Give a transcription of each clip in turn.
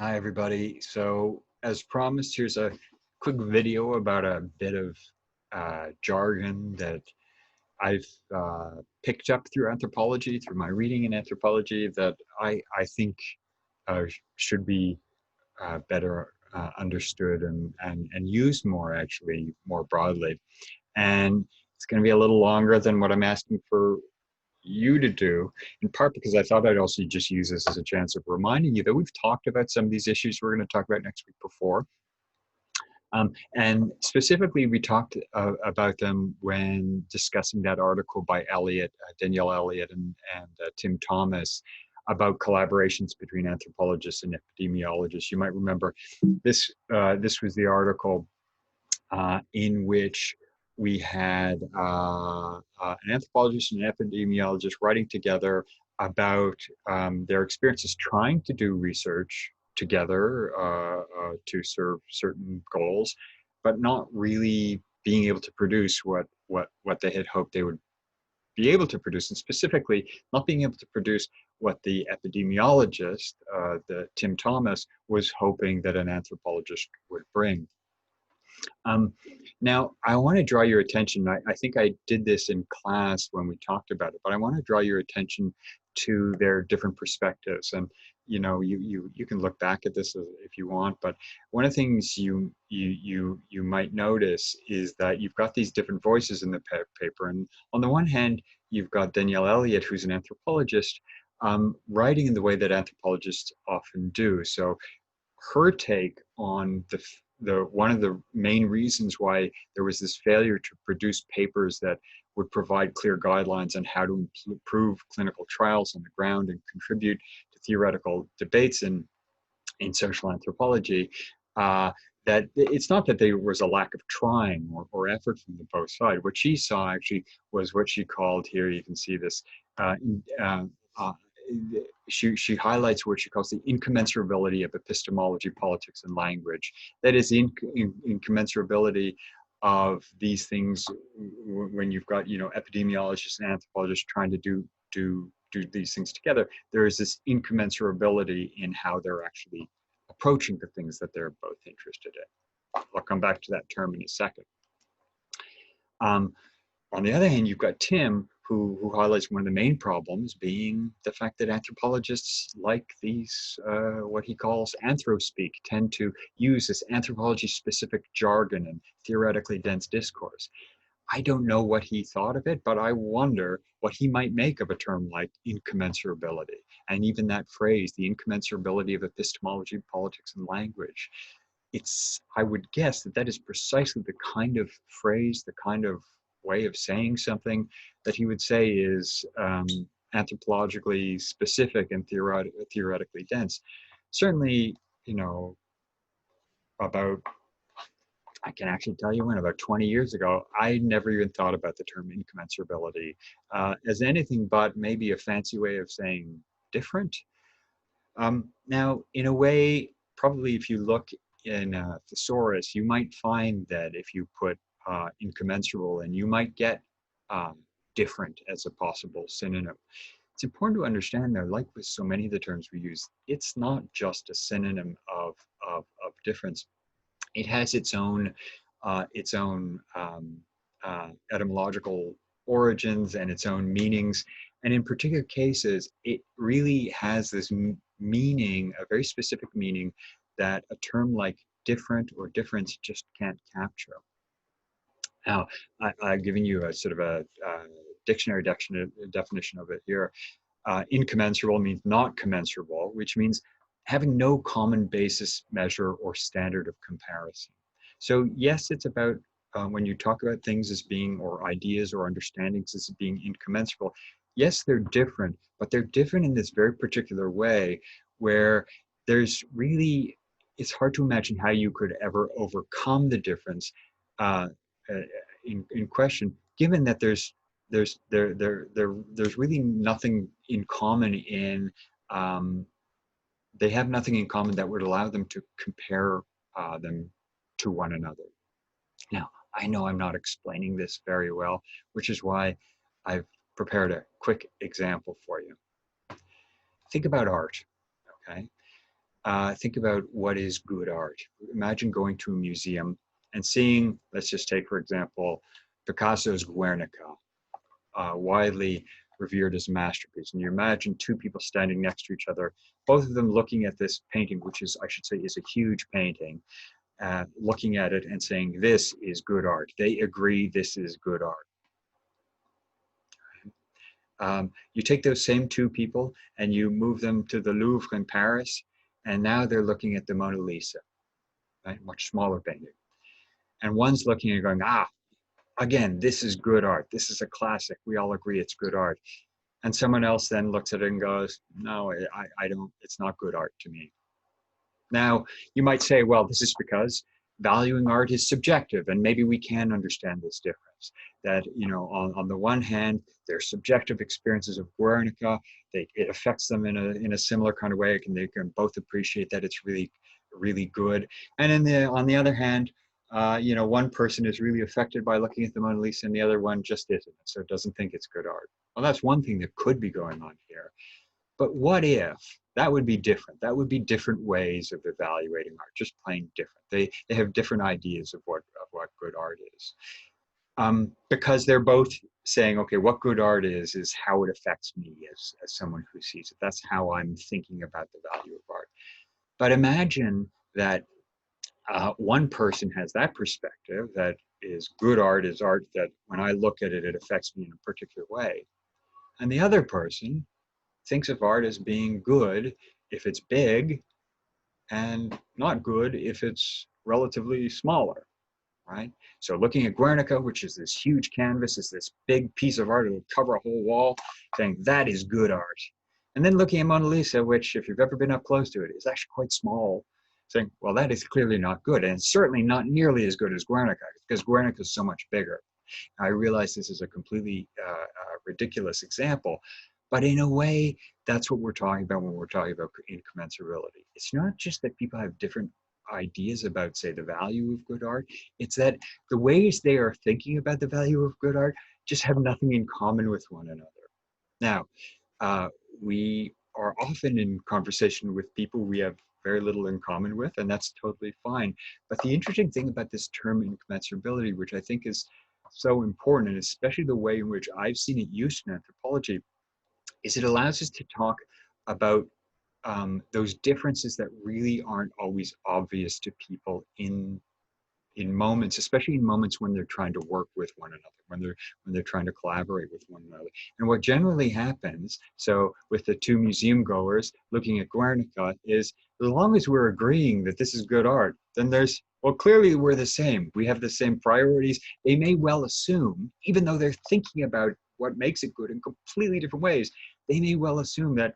Hi, everybody. So, as promised, here's a quick video about a bit of jargon that I've picked up through anthropology, through my reading in anthropology, that I think should be better understood and used more, actually, more broadly. And it's going to be a little longer than what I'm asking for you to do, in part because I thought I'd also just use this as a chance of reminding you that we've talked about some of these issues we're going to talk about next week before. And specifically, we talked about them when discussing that article by Danielle Elliott and Tim Thomas about collaborations between anthropologists and epidemiologists. You might remember this was the article in which we had an anthropologist and an epidemiologist writing together about their experiences trying to do research together to serve certain goals, but not really being able to produce what they had hoped they would be able to produce, and specifically not being able to produce what the epidemiologist, the Tim Thomas, was hoping that an anthropologist would bring. Um, Now, I want to draw your attention. I think I did this in class when we talked about it, but I want to draw your attention to their different perspectives. And you can look back at this if you want. But one of the things you might notice is that you've got these different voices in the paper. And on the one hand, you've got Danielle Elliott, who's an anthropologist, writing in the way that anthropologists often do. So her take on the one of the main reasons why there was this failure to produce papers that would provide clear guidelines on how to improve clinical trials on the ground and contribute to theoretical debates in social anthropology, that it's not that there was a lack of trying or effort from the both sides. What she saw actually was what she called, here you can see this, uh, uh, uh, she highlights what she calls the incommensurability of epistemology, politics, and language. That is the incommensurability of these things when you've got epidemiologists and anthropologists trying to do these things together. There is this incommensurability in how they're actually approaching the things that they're both interested in. I'll come back to that term in a second. On the other hand, you've got Tim, who highlights one of the main problems being the fact that anthropologists like these, what he calls anthro-speak, tend to use this anthropology-specific jargon and theoretically dense discourse. I don't know what he thought of it, but I wonder what he might make of a term like incommensurability. And even that phrase, the incommensurability of epistemology, politics, and language. I would guess that that is precisely the kind of phrase, the kind of way of saying something that he would say is anthropologically specific and theoretically dense. Certainly, about, I can actually tell you when, about 20 years ago, I never even thought about the term incommensurability as anything but maybe a fancy way of saying different. Now, in a way, probably if you look in a thesaurus, you might find that if you put incommensurable, and you might get different as a possible synonym. It's important to understand, though, like with so many of the terms we use, it's not just a synonym of difference. It has its own etymological origins and its own meanings. And in particular cases, it really has this meaning, a very specific meaning, that a term like different or difference just can't capture. Now, I've given you a sort of a dictionary definition of it here. Incommensurable means not commensurable, which means having no common basis, measure, or standard of comparison. So yes, it's about when you talk about things as being, or ideas or understandings as being incommensurable, yes, they're different, but they're different in this very particular way where there's really, it's hard to imagine how you could ever overcome the difference uh, in question, given that there's really nothing in common in they have nothing in common that would allow them to compare them to one another. Now, I know I'm not explaining this very well, which is why I've prepared a quick example for you. Think about art, okay? think about what is good art. Imagine going to a museum and seeing, let's just take, for example, Picasso's Guernica, widely revered as a masterpiece. And you imagine two people standing next to each other, both of them looking at this painting, which is, I should say, is a huge painting, looking at it and saying, this is good art. They agree this is good art. You take those same two people and you move them to the Louvre in Paris, and now they're looking at the Mona Lisa, right? Much smaller painting. And one's looking and going, again, this is good art. This is a classic. We all agree it's good art. And someone else then looks at it and goes, no, I don't, it's not good art to me. Now, you might say, well, this is because valuing art is subjective, and maybe we can understand this difference. That, you know, on the one hand, their subjective experiences of Guernica, it affects them in a similar kind of way, and they can both appreciate that it's really, really good. And on the other hand, you know, one person is really affected by looking at the Mona Lisa, and the other one just isn't, so it doesn't think it's good art. Well, that's one thing that could be going on here. But what if that would be different? That would be different ways of evaluating art, just plain different. They have different ideas of what good art is. Because they're both saying, okay, what good art is how it affects me as someone who sees it. That's how I'm thinking about the value of art. But imagine that one person has that perspective, that is good art is art that when I look at it, it affects me in a particular way. And the other person thinks of art as being good if it's big and not good if it's relatively smaller, right? So looking at Guernica, which is this huge canvas, is this big piece of art that will cover a whole wall, saying that is good art. And then looking at Mona Lisa, which if you've ever been up close to it, is actually quite small, saying, well, that is clearly not good. And it's certainly not nearly as good as Guernica, because Guernica is so much bigger. I realize this is a completely ridiculous example, but in a way, that's what we're talking about when we're talking about incommensurability. It's not just that people have different ideas about, say, the value of good art. It's that the ways they are thinking about the value of good art just have nothing in common with one another. Now, we are often in conversation with people we have very little in common with, and that's totally fine. But the interesting thing about this term incommensurability, which I think is so important, and especially the way in which I've seen it used in anthropology, is it allows us to talk about those differences that really aren't always obvious to people in moments, especially in moments when they're trying to work with one another, when they're trying to collaborate with one another. And what generally happens, so with the two museum goers looking at Guernica, is as long as we're agreeing that this is good art, then there's, well, clearly we're the same. We have the same priorities. They may well assume, even though they're thinking about what makes it good in completely different ways, they may well assume that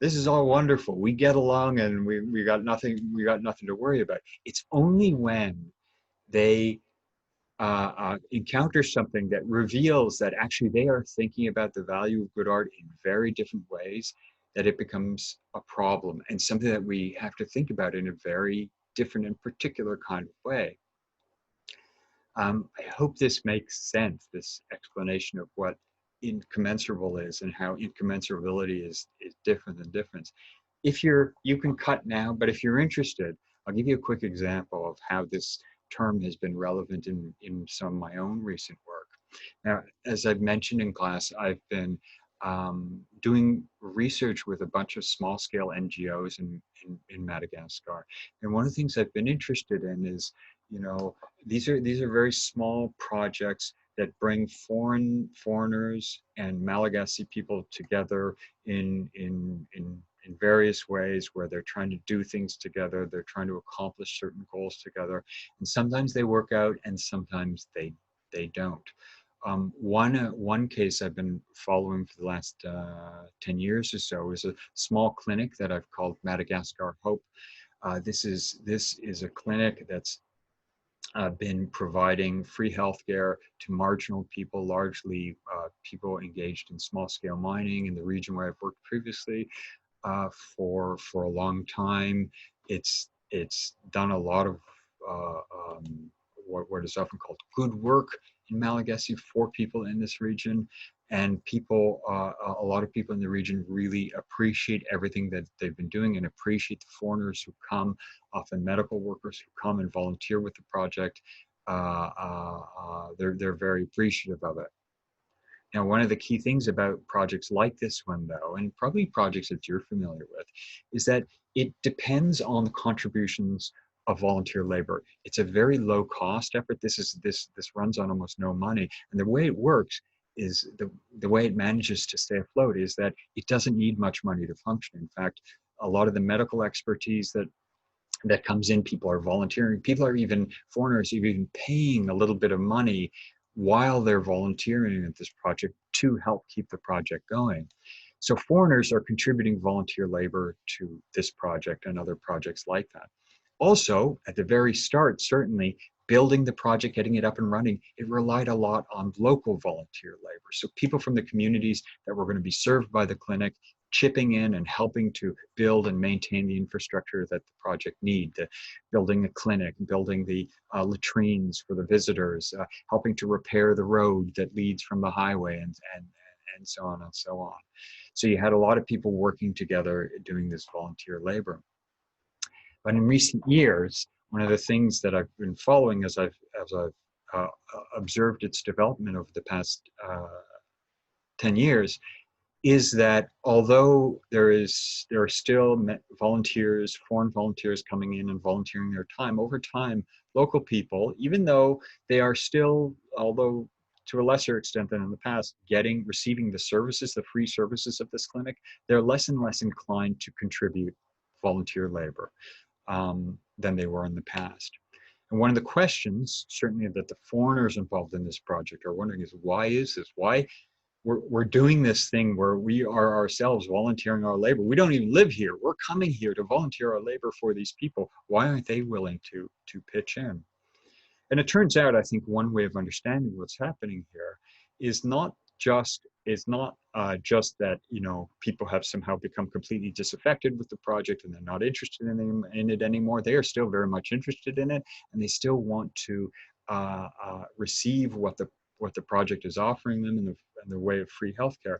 this is all wonderful. We get along and we got nothing to worry about. It's only when they encounter something that reveals that actually they are thinking about the value of good art in very different ways, that it becomes a problem and something that we have to think about in a very different and particular kind of way. I hope this makes sense, this explanation of what incommensurable is and how incommensurability is different than difference. If you can cut now, but if you're interested, I'll give you a quick example of how this term has been relevant in some of my own recent work. Now, as I've mentioned in class, I've been doing research with a bunch of small-scale NGOs in Madagascar. And one of the things I've been interested in is, you know, these are very small projects that bring foreigners and Malagasy people together in various ways, where they're trying to do things together, they're trying to accomplish certain goals together, and sometimes they work out and sometimes they don't. One case I've been following for the last 10 years or so is a small clinic that I've called Madagascar Hope. This is a clinic that's been providing free healthcare to marginal people, largely people engaged in small-scale mining in the region where I've worked previously for a long time. It's done a lot of what is often called good work in Malagasy for people in this region. And people, a lot of people in the region really appreciate everything that they've been doing and appreciate the foreigners who come, often medical workers who come and volunteer with the project. They're very appreciative of it. Now, one of the key things about projects like this one, though, and probably projects that you're familiar with, is that it depends on the contributions of volunteer labor. It's a very low cost effort. This runs on almost no money, and the way it works is the way it manages to stay afloat is that it doesn't need much money to function. In fact, a lot of the medical expertise that comes in, people are volunteering, people are even, foreigners are even paying a little bit of money while they're volunteering at this project to help keep the project going. So foreigners are contributing volunteer labor to this project and other projects like that. Also, at the very start, certainly, building the project, getting it up and running, it relied a lot on local volunteer labor. So people from the communities that were going to be served by the clinic chipping in and helping to build and maintain the infrastructure that the project needed, building a clinic, building the latrines for the visitors, helping to repair the road that leads from the highway, and so on and so on. So you had a lot of people working together doing this volunteer labor. But in recent years, one of the things that I've been following as I've observed its development over the past 10 years is that although there are still volunteers, foreign volunteers coming in and volunteering their time, over time, local people, even though they are still, although to a lesser extent than in the past, receiving the services, the free services of this clinic, they're less and less inclined to contribute volunteer labor than they were in the past. And one of the questions, certainly, that the foreigners involved in this project are wondering is, why is this? Why we're doing this thing where we are ourselves volunteering our labor? We don't even live here. We're coming here to volunteer our labor for these people. Why aren't they willing to pitch in? And it turns out, I think one way of understanding what's happening here is not just that, you know, people have somehow become completely disaffected with the project and they're not interested in it anymore. They are still very much interested in it, and they still want to receive what the project is offering them in the way of free healthcare.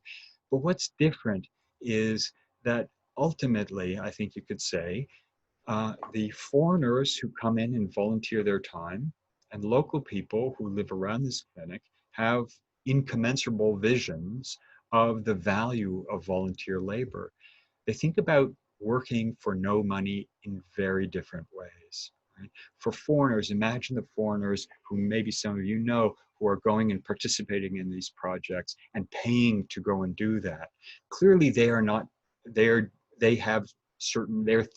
But what's different is that ultimately, I think you could say, the foreigners who come in and volunteer their time and local people who live around this clinic have incommensurable visions of the value of volunteer labor. They think about working for no money in very different ways. Right? For foreigners, imagine the foreigners who maybe some of you know, who are going and participating in these projects and paying to go and do that. Clearly, they're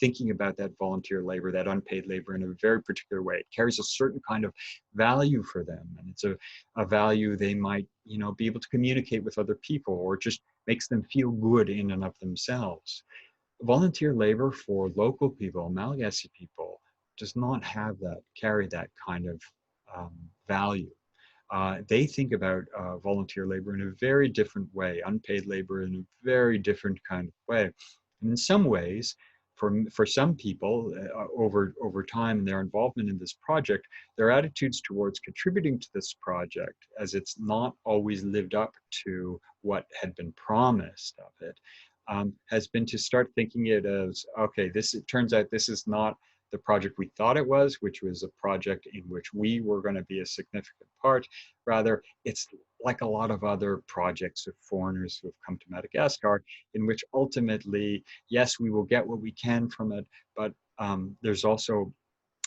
thinking about that volunteer labor, that unpaid labor, in a very particular way. It carries a certain kind of value for them, and it's a value they might, you know, be able to communicate with other people, or just makes them feel good in and of themselves. Volunteer labor for local people, Malagasy people, does not carry that kind of value. They think about volunteer labor in a very different way, unpaid labor in a very different kind of way. And in some ways, for some people, over time, their involvement in this project, their attitudes towards contributing to this project, as it's not always lived up to what had been promised of it, has been to start thinking it as, okay, it turns out this is not the project we thought it was, which was a project in which we were going to be a significant part. Rather, it's like a lot of other projects of foreigners who have come to Madagascar, in which ultimately, yes, we will get what we can from it, but there's also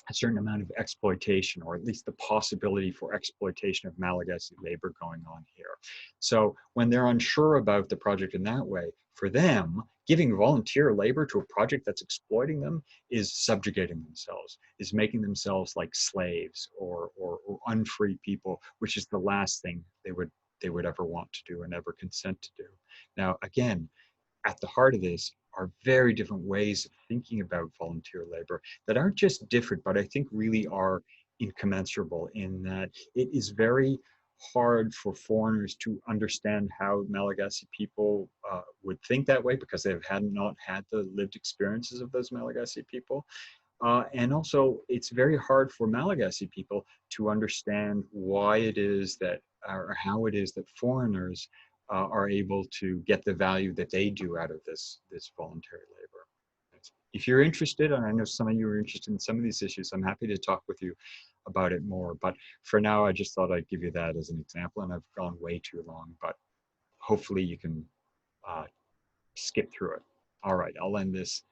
a certain amount of exploitation, or at least the possibility for exploitation of Malagasy labor going on here. So when they're unsure about the project in that way, for them, giving volunteer labor to a project that's exploiting them is subjugating themselves, is making themselves like slaves or unfree people, which is the last thing they would ever want to do and ever consent to do. Now, again, at the heart of this are very different ways of thinking about volunteer labor that aren't just different, but I think really are incommensurable, in that it is very hard for foreigners to understand how Malagasy people would think that way, because they have not had the lived experiences of those Malagasy people. And also, it's very hard for Malagasy people to understand why it is that, or how it is that foreigners are able to get the value that they do out of this voluntary labor. If you're interested, and I know some of you are interested in some of these issues, I'm happy to talk with you about it more. But for now, I just thought I'd give you that as an example, and I've gone way too long, but hopefully you can skip through it. All right, I'll end this